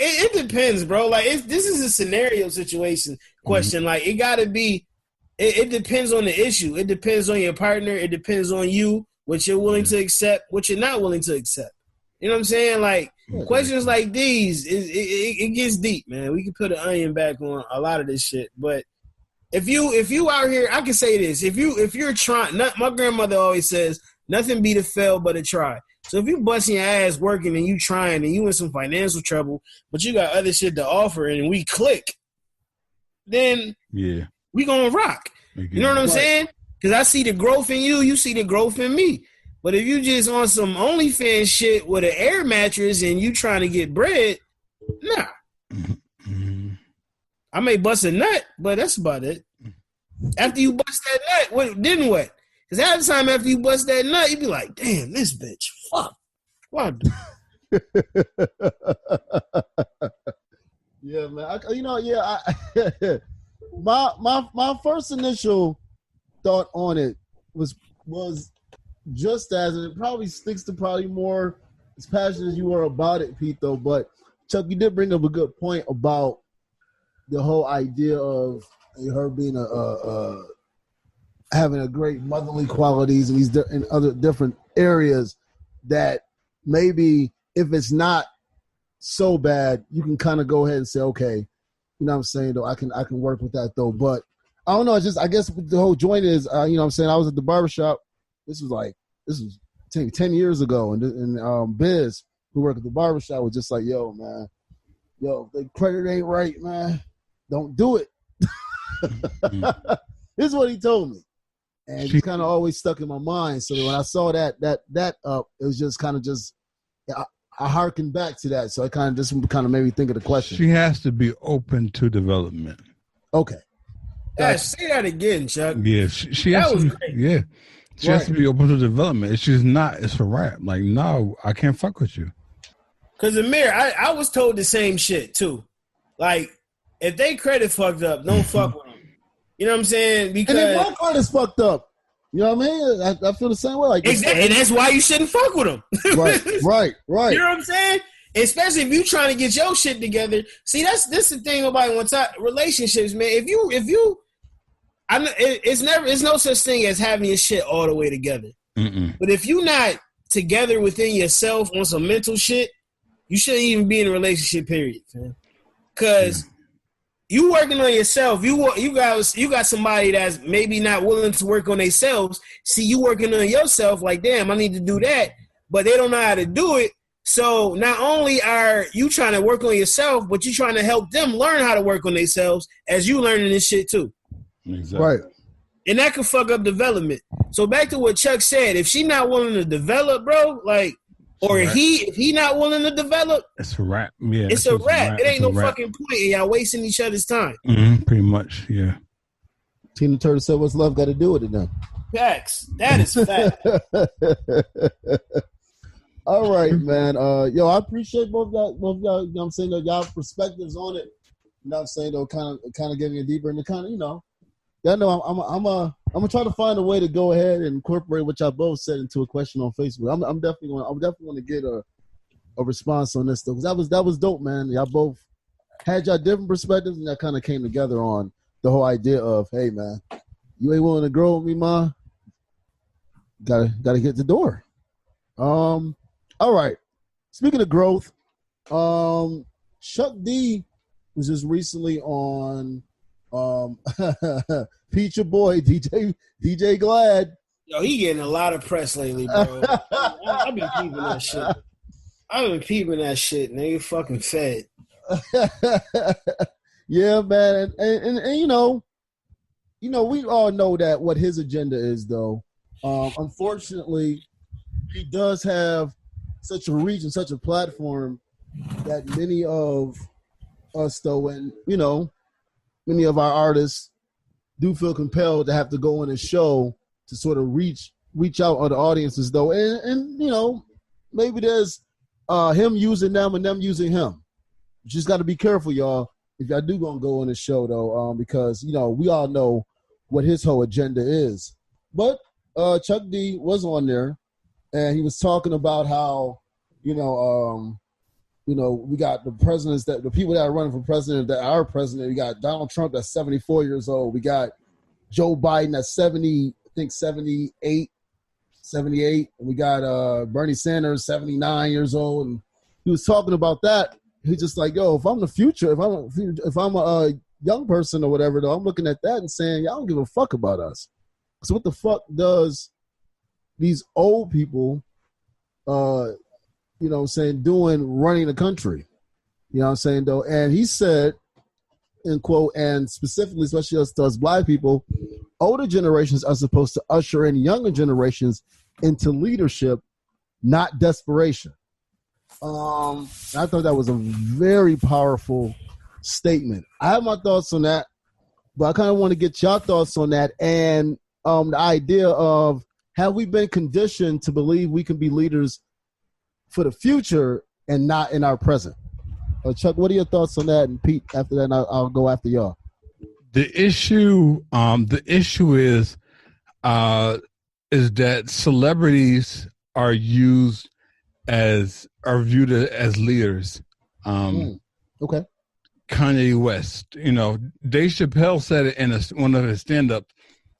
it depends, bro. Like this is a scenario situation question. Mm-hmm. Like it gotta be. It depends on the issue. It depends on your partner. It depends on you, what you're willing to accept, what you're not willing to accept. You know what I'm saying? Like questions like these, it gets deep, man. We can put an onion back on a lot of this shit, but. If you out here, I can say this. If you're trying, my grandmother always says, nothing beat a fail but a try. So if you busting your ass working and you trying and you in some financial trouble, but you got other shit to offer and we click, then we gonna rock. You know what I'm saying? Because I see the growth in you, you see the growth in me. But if you just on some OnlyFans shit with an air mattress and you trying to get bread, nah. I may bust a nut, but that's about it. After you bust that nut, then what? Because half the time after you bust that nut, you be like, damn, this bitch, fuck. What? Yeah, man. My first initial thought on it was just as, and it probably sticks to probably more as passionate as you were about it, Pete, though. But Chuck, you did bring up a good point about the whole idea of her being having a great motherly qualities and these in other different areas that maybe if it's not so bad, you can kind of go ahead and say, okay, you know what I'm saying, though, I can work with that though. But I don't know, it's just, I guess the whole joint is, you know what I'm saying, I was at the barbershop. This was 10 years ago, and Biz, who worked at the barbershop, was just like, yo, man, if the credit ain't right, man, don't do it. This is what he told me. And it kind of always stuck in my mind. So when I saw that up, it was just kind of I harkened back to that. So it kind of made me think of the question. She has to be open to development. Okay. Yeah, say that again, Chuck. Yeah, she has to. Great. Yeah, she has to be open to development. If she's not, it's a wrap. Like, no, I can't fuck with you. Because Amir, I was told the same shit too. Like, if they credit fucked up, don't fuck with them. You know what I'm saying? Because and if my credit's fucked up, you know what I mean? I feel the same way. Like, exactly, and that's why you shouldn't fuck with them. Right. You know what I'm saying? Especially if you trying to get your shit together. See, this the thing about relationships, man. If you, it's no such thing as having your shit all the way together. Mm-mm. But if you not together within yourself on some mental shit, you shouldn't even be in a relationship, period, man. Because you working on yourself. You got somebody that's maybe not willing to work on themselves. See, you working on yourself like, damn, I need to do that. But they don't know how to do it. So not only are you trying to work on yourself, but you trying to help them learn how to work on themselves as you learning this shit too. Exactly. Right. And that could fuck up development. So back to what Chuck said, if she not willing to develop, bro, like, or if he not willing to develop, it's a wrap. Yeah, it's a wrap. It ain't no fucking point, and y'all wasting each other's time. Mm-hmm, pretty much, yeah. Tina Turner said, "What's love got to do with it now?" Facts. That is fact. All right, man. Yo, I appreciate both y'all. You know what I'm saying? Though, y'all perspectives on it. You know what I'm saying? Though, kind of getting it deeper into kind of, you know. Y'all know I'm gonna try to find a way to go ahead and incorporate what y'all both said into a question on Facebook. I'm definitely going to get a response on this though, because that was dope, man. Y'all both had y'all different perspectives, and y'all kind of came together on the whole idea of, hey, man, you ain't willing to grow with me, ma. Gotta hit the door. All right. Speaking of growth, Chuck D was just recently on. Pete, your boy, DJ Glad. Yo, he getting a lot of press lately, bro. I've been peeping that shit. Nigga, fucking fed. Yeah, man, and you know, we all know that what his agenda is, though. Unfortunately, he does have such a reach and such a platform that many of us, though, and you know, many of our artists do feel compelled to have to go on a show to sort of reach out on the audiences, though. And you know, maybe there's him using them and them using him. You just got to be careful, y'all, if y'all do gonna go on a show, though, because, you know, we all know what his whole agenda is. But Chuck D was on there, and he was talking about how, you know, we got the presidents the people that are running for president that are president. We got Donald Trump that's 74 years old. We got Joe Biden that's 70, I think 78. And we got Bernie Sanders 79 years old. And he was talking about that. He's just like, yo, if I'm the future, if I'm a young person or whatever, though, I'm looking at that and saying, y'all don't give a fuck about us. So what the fuck does these old people, doing running the country? You know what I'm saying, though? And he said, in quote, and specifically, especially us black people, older generations are supposed to usher in younger generations into leadership, not desperation. I thought that was a very powerful statement. I have my thoughts on that, but I kind of want to get your thoughts on that and the idea of, have we been conditioned to believe we can be leaders for the future and not in our present? Chuck, what are your thoughts on that? And Pete, after that, I'll go after y'all. The issue is that celebrities are viewed as leaders. Okay. Kanye West, Dave Chappelle said it in one of his stand-ups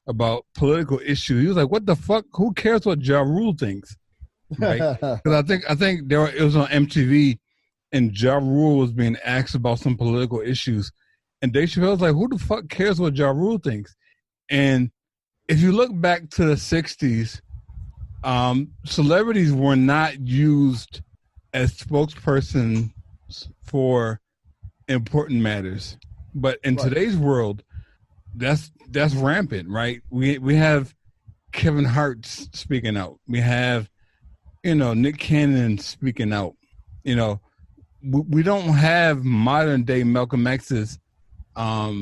about political issues. He was like, "What the fuck? Who cares what Ja Rule thinks?" Right? Because I think it was on MTV, and Ja Rule was being asked about some political issues, and Dave Chappelle was like, "Who the fuck cares what Ja Rule thinks?" And if you look back to the '60s, celebrities were not used as spokespersons for important matters, but in today's world, that's rampant, right? We have Kevin Hart speaking out. We have, Nick Cannon speaking out. We don't have modern day Malcolm X's, or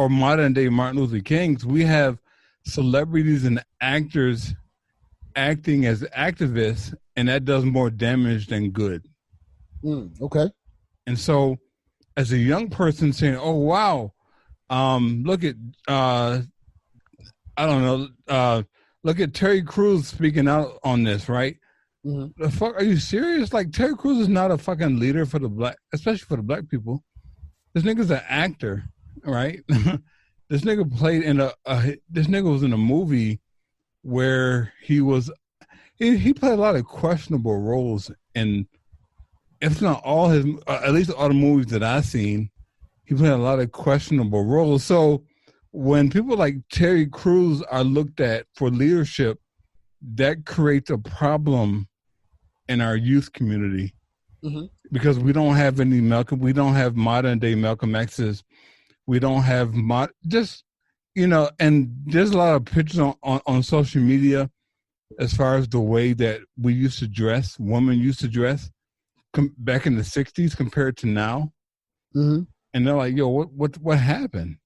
modern day Martin Luther King's. We have celebrities and actors acting as activists, and that does more damage than good. Okay. And so, as a young person saying, "Oh wow, look at look at Terry Crews speaking out on this," right? Mm-hmm. The fuck, are you serious? Like, Terry Crews is not a fucking leader for the black, especially for the black people. This nigga's an actor, right? This nigga played in this nigga was in a movie where he played a lot of questionable roles, and if not all his, at least all the movies that I've seen, he played a lot of questionable roles. So when people like Terry Crews are looked at for leadership, that creates a problem in our youth community, because we don't have we don't have modern day Malcolm X's. We don't have and there's a lot of pictures on social media as far as the way that we used to dress, women used to dress back in the 60s compared to now. Mm-hmm. And they're like, yo, what happened?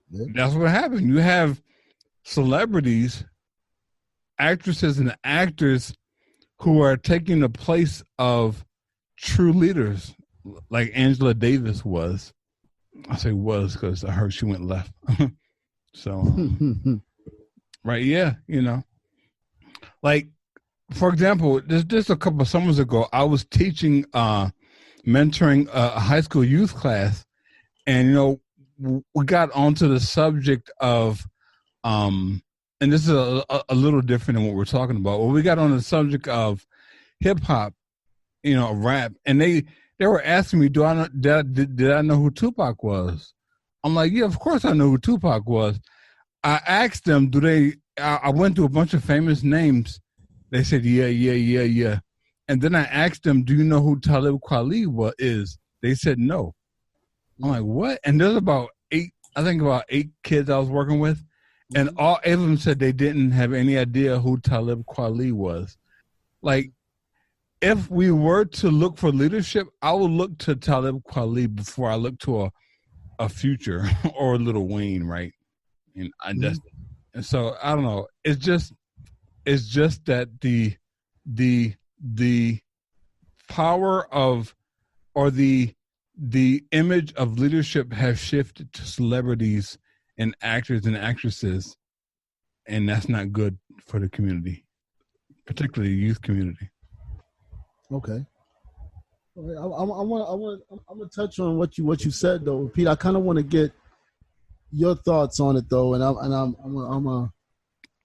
Yeah. That's what happened. You have celebrities, actresses and actors who are taking the place of true leaders, like Angela Davis was. I say was because I heard she went left. So, right, yeah, like, for example, just a couple of summers ago, I was teaching, mentoring a high school youth class, and we got onto the subject of, and this is a little different than what we're talking about. Well, we got on the subject of hip hop, rap, and they were asking me, did I know who Tupac was? I'm like, yeah, of course I know who Tupac was. I asked them, I went to a bunch of famous names. They said, yeah. And then I asked them, do you know who Talib Kweli is? They said no. I'm like, what? And there's about eight kids I was working with, and all 8 of them said they didn't have any idea who Talib Kweli was. Like, if we were to look for leadership, I would look to Talib Kweli before I look to a Future or a Lil Wayne, right? And and so I don't know. It's just that the power of, or the image of leadership has shifted to celebrities and actors and actresses, and that's not good for the community, particularly the youth community. Okay. I'm gonna touch on what you said though, Pete. I kind of want to get your thoughts on it though, and I'm gonna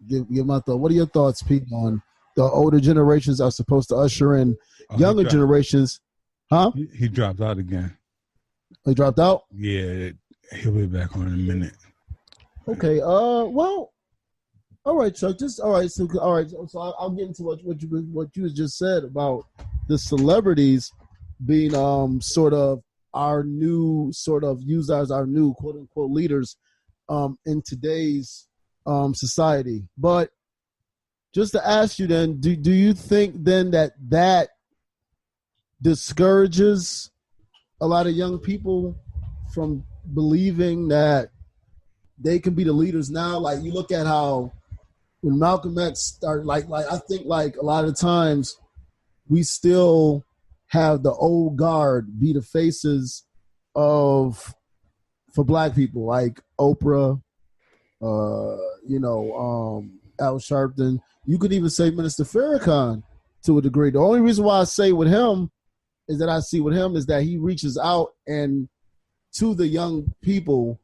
give my thought. What are your thoughts, Pete, on the older generations are supposed to usher in younger generations? Huh? He dropped out again. He dropped out? Yeah, he'll be back on in a minute. Okay. Well, all right, Chuck. All right. So I'll get into what you just said about the celebrities being sort of our new sort of used as our new quote unquote leaders in today's society. But just to ask you then, do you think then that discourages a lot of young people from believing that they can be the leaders now? Like you look at how when Malcolm X started, like I think like a lot of times we still have the old guard be the faces for black people, like Oprah, Al Sharpton. You could even say Minister Farrakhan to a degree. The only reason why I say with him is that I see with him is that he reaches out and to the young people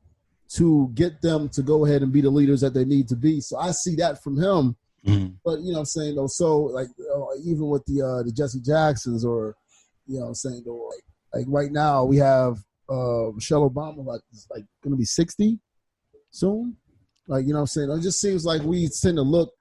to get them to go ahead and be the leaders that they need to be. So I see that from him. Mm-hmm. But, you know what I'm saying, though, so like even with the Jesse Jacksons or, you know what I'm saying, though, like right now we have Michelle Obama like going to be 60 soon. Like, you know what I'm saying? It just seems like we tend to look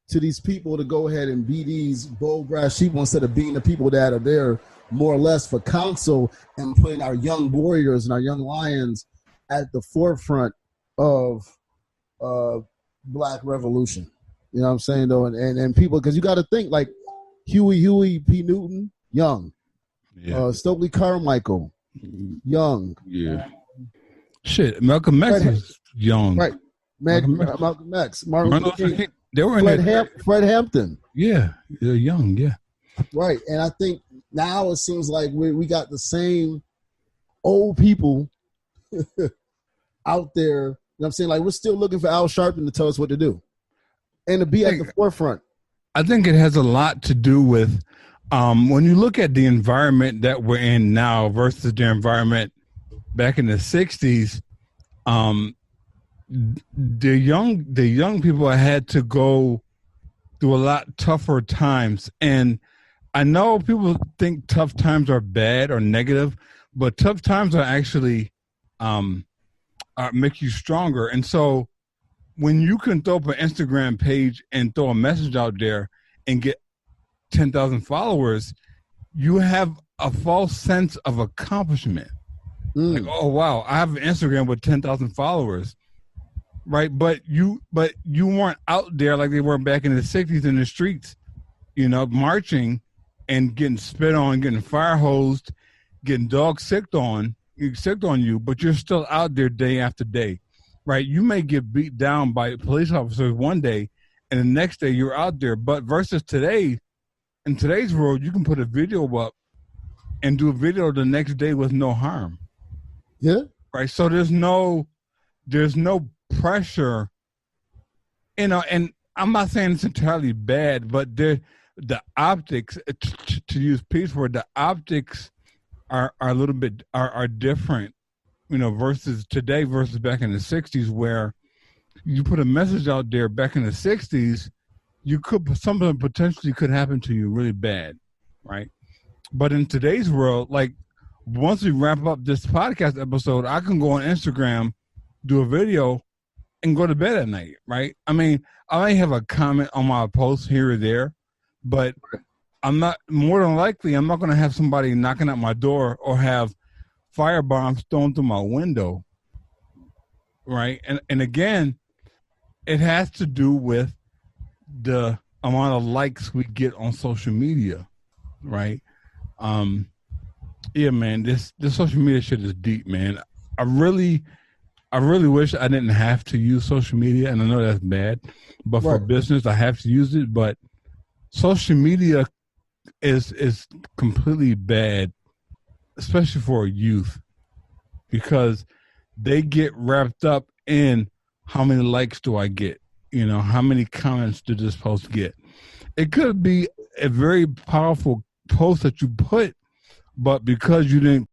to these people to go ahead and be these bold brass sheep instead of being the people that are there more or less for counsel and putting our young warriors and our young lions at the forefront of black revolution. You know what I'm saying, though? And people, because you got to think like Huey P. Newton, young. Yeah. Stokely Carmichael, young. Yeah. Shit, Malcolm X was young. Right. Malcolm X. Martin Luther King. They were Fred Hampton. Yeah, they're young, yeah. Right, and I think now it seems like we got the same old people out there. You know what I'm saying? Like, we're still looking for Al Sharpton to tell us what to do and to be at the forefront. I think it has a lot to do with when you look at the environment that we're in now versus the environment back in the 60s, the young people had to go through a lot tougher times. And I know people think tough times are bad or negative, but tough times are actually make you stronger. And so when you can throw up an Instagram page and throw a message out there and get 10,000 followers, you have a false sense of accomplishment. Like, oh wow, I have an Instagram with 10,000 followers, right? But you weren't out there like they were back in the 60s in the streets, you know, marching and getting spit on, getting fire hosed, getting dogs sicked on you, but you're still out there day after day, right? You may get beat down by police officers one day, and the next day you're out there. But versus today, in today's world, you can put a video up and do a video the next day with no harm. Yeah. Right. So there's no pressure, you know, and I'm not saying it's entirely bad, but the optics, to use Pete's word, the optics are a little bit are different, you know, versus today versus back in the 60s, where you put a message out there back in the 60s, something potentially could happen to you really bad. Right. But in today's world, like, once we wrap up this podcast episode, I can go on Instagram, do a video, and go to bed at night, right? I mean, I may have a comment on my post here or there, but more than likely, I'm not going to have somebody knocking at my door or have fire bombs thrown through my window, right? And again, it has to do with the amount of likes we get on social media, right? Yeah, man, this social media shit is deep, man. I really wish I didn't have to use social media, and I know that's bad, but for business, I have to use it. But social media is completely bad, especially for youth, because they get wrapped up in how many likes do I get? You know, how many comments did this post get? It could be a very powerful post that you put, but because you didn't